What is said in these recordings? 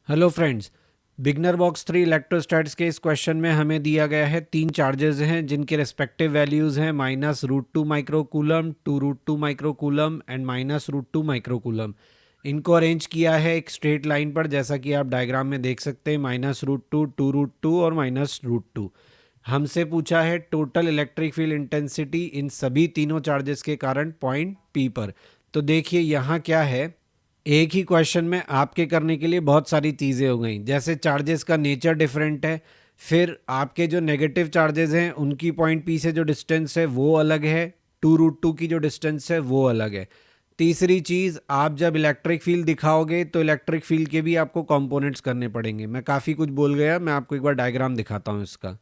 Hello friends, beginner box 3 इलेक्ट्रोस्टैट्स के इस question में हमें दिया गया है 3 चार्जेस हैं जिनके रिस्पेक्टिव वैल्यूज़ हैं -√2 माइक्रोकूलम, 2√2 माइक्रोकूलम एंड -√2 माइक्रोकूलम। इनको अरेंज किया है एक स्ट्रेट लाइन पर, जैसा कि आप डायग्राम में देख सकते हैं, -√2, 2√2 और -√2। हमसे पूछा है total electric field intensity in सभी तीनों चार्जेस के कारण पॉइंट पी पर। तो देखिए यहाँ क्या है, एक ही क्वेश्चन में आपके करने के लिए बहुत सारी चीज़ें हो गई। जैसे चार्जेस का नेचर डिफरेंट है, फिर आपके जो नेगेटिव चार्जेस हैं उनकी पॉइंट पी से जो डिस्टेंस है वो अलग है, 2√2 की जो डिस्टेंस है वो अलग है। तीसरी चीज़, आप जब इलेक्ट्रिक फील्ड दिखाओगे तो इलेक्ट्रिक फील्ड के भी आपको कंपोनेंट्स करने पड़ेंगे। मैं काफ़ी कुछ बोल गया, मैं आपको एक बार डायग्राम दिखाता हूँ इसका।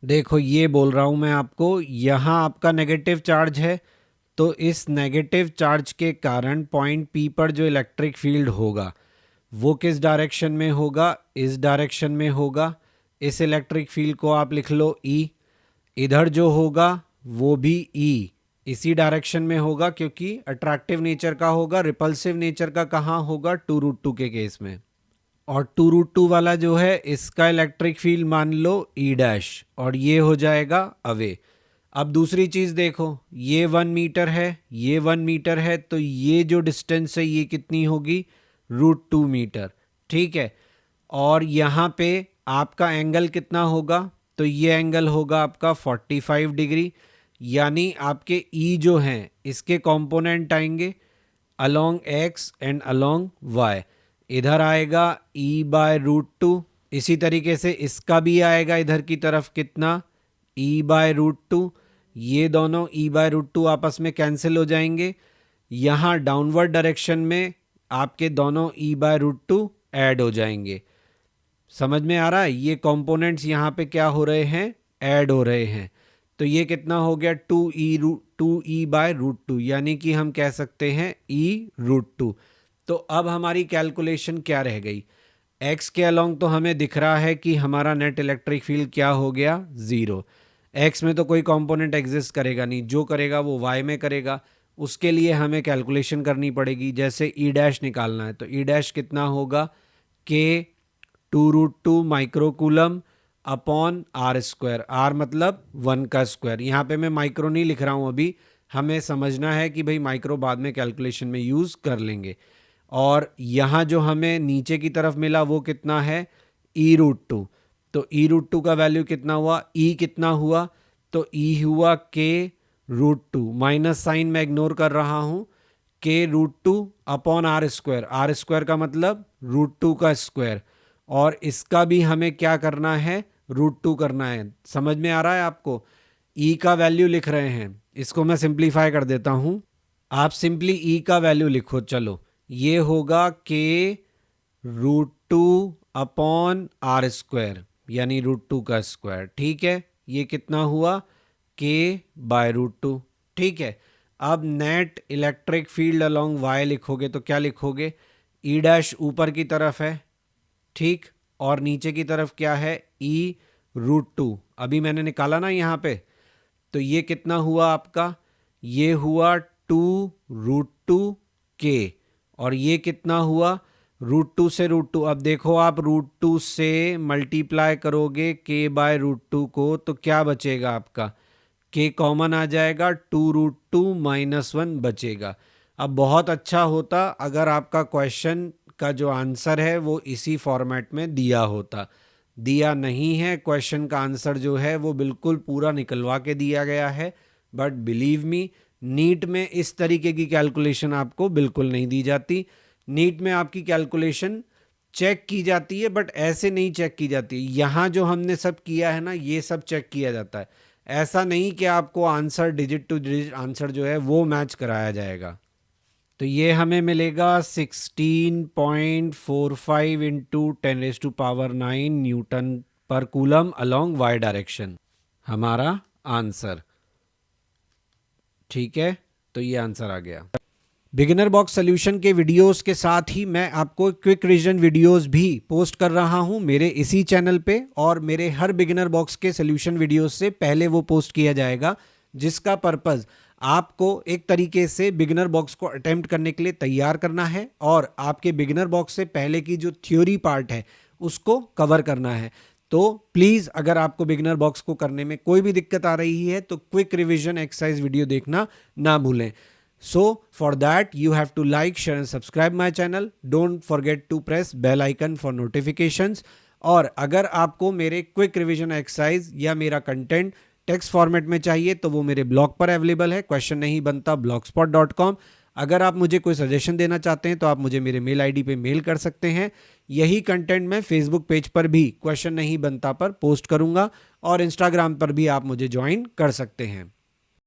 देखो ये बोल रहा हूँ मैं आपको, यहाँ आपका नेगेटिव चार्ज है, तो इस नेगेटिव चार्ज के कारण पॉइंट पी पर जो इलेक्ट्रिक फील्ड होगा वो किस डायरेक्शन में होगा, इस डायरेक्शन में होगा। इस इलेक्ट्रिक फील्ड को आप लिख लो ई। इधर जो होगा वो भी ई इसी डायरेक्शन में होगा, क्योंकि अट्रैक्टिव नेचर का होगा, रिपल्सिव नेचर का कहाँ होगा, 2√2 के केस में। और 2√2 वाला जो है इसका इलेक्ट्रिक फील्ड मान लो ई डैश, और ये हो जाएगा अवे। अब दूसरी चीज़ देखो, ये 1 मीटर है, ये 1 मीटर है, तो ये जो डिस्टेंस है ये कितनी होगी, √2 मीटर। ठीक है, और यहाँ पे आपका एंगल कितना होगा, तो ये एंगल होगा आपका 45 डिग्री। यानी आपके ई जो हैं इसके कंपोनेंट आएंगे along X and along Y. इधर आएगा e/√2, इसी तरीके से इसका भी आएगा इधर की तरफ कितना, e/√2। ये दोनों e/√2 आपस में कैंसिल हो जाएंगे। यहाँ डाउनवर्ड डायरेक्शन में आपके दोनों e/√2 ऐड हो जाएंगे। समझ में आ रहा है, ये कंपोनेंट्स यहाँ पे क्या हो रहे हैं, ऐड हो रहे हैं। तो ये कितना हो गया, 2e/√2, यानी कि हम कह सकते हैं e√2। तो अब हमारी कैलकुलेशन क्या रह गई, x के अलोंग तो हमें दिख रहा है कि हमारा नेट इलेक्ट्रिक फील्ड क्या हो गया, 0। x में तो कोई कंपोनेंट एग्जिस्ट करेगा नहीं, जो करेगा वो y में करेगा। उसके लिए हमें कैलकुलेशन करनी पड़ेगी। जैसे ई डैश निकालना है तो ई डैश कितना होगा, k 2√2 microcoulomb upon are square. R मतलब 1 का स्क्वायर। यहाँ पे मैं माइक्रो नहीं लिख रहा हूँ अभी, हमें समझना है कि भाई माइक्रो बाद में कैलकुलेशन में यूज़ कर लेंगे। और यहाँ जो हमें नीचे की तरफ मिला वो कितना है, e√2। तो e√2 का वैल्यू कितना हुआ, e कितना हुआ, तो e हुआ k√2। माइनस साइन मैं इग्नोर कर रहा हूँ, k√2 upon are square. R square का मतलब √2 का स्क्वायर, और इसका भी हमें क्या करना है, √2 करना है। समझ में आ रहा है आपको, e का वैल्यू लिख रहे हैं, इसको मैं सिंप्लीफाई कर देता हूँ। आप सिंपली e का वैल्यू लिखो, चलो ये होगा k√2 अपॉन आर स्क्वायर, यानी √2 का स्क्वायर। ठीक है, ये कितना हुआ, k/√2। ठीक है, अब net electric field along y लिखोगे तो क्या लिखोगे, ई डैश ऊपर की तरफ है, ठीक, और नीचे की तरफ क्या है, e√2। अभी मैंने निकाला ना यहाँ पे, तो ये कितना हुआ आपका, ये हुआ 2√2k, और ये कितना हुआ, √2 से √2। अब देखो आप √2 से मल्टीप्लाई करोगे k/√2 को तो क्या बचेगा आपका, k कॉमन आ जाएगा, 2√2 -1 बचेगा। अब बहुत अच्छा होता अगर आपका क्वेश्चन का जो आंसर है वो इसी फॉर्मेट में दिया होता। दिया नहीं है, क्वेश्चन का आंसर जो है वो बिल्कुल पूरा निकलवा के दिया गया है, बट बिलीव मी नीट में इस तरीके की कैलकुलेशन आपको बिल्कुल नहीं दी जाती। नीट में आपकी कैलकुलेशन चेक की जाती है, बट ऐसे नहीं चेक की जाती। यहाँ जो हमने सब किया है ना, ये सब चेक किया जाता है। ऐसा नहीं कि आपको answer digit two digit answer जो है वो मैच कराया जाएगा। तो ये हमें मिलेगा 16.45 इंटू 10⁻⁹ न्यूटन पर कूलम अलोंग वाई डायरेक्शन, हमारा आंसर। ठीक है, तो ये आंसर आ गया। बिगिनर बॉक्स सॉल्यूशन के वीडियोस के साथ ही मैं आपको क्विक रिवीजन वीडियोस भी पोस्ट कर रहा हूं मेरे इसी चैनल पे, और मेरे हर बिगिनर बॉक्स के सॉल्यूशन वीडियोस से पहले वो पोस्ट किया जाएगा, जिसका पर्पस आपको एक तरीके से बिगिनर बॉक्स को अटेम्प्ट करने के लिए तैयार करना है और आपके बिगिनर बॉक्स से पहले की जो थ्योरी पार्ट है उसको कवर करना है। तो प्लीज़ अगर आपको बिगिनर बॉक्स को करने में कोई भी दिक्कत आ रही है तो क्विक रिवीजन एक्सरसाइज वीडियो देखना ना भूलें। So for that you have to like, share and subscribe my channel. Don't forget to press bell icon for notifications. और अगर आपको मेरे क्विक रिवीजन एक्सरसाइज या मेरा कंटेंट टेक्स्ट फॉर्मेट में चाहिए तो वो मेरे ब्लॉग पर अवेलेबल है, क्वेश्चन नहीं बनता blogspot.com। अगर आप मुझे कोई सजेशन देना चाहते हैं तो आप मुझे मेरे मेल आईडी पे मेल कर सकते हैं। यही कंटेंट मैं फेसबुक पेज पर भी क्वेश्चन नहीं बनता पर पोस्ट करूंगा और इंस्टाग्राम पर भी आप मुझे ज्वाइन कर सकते हैं।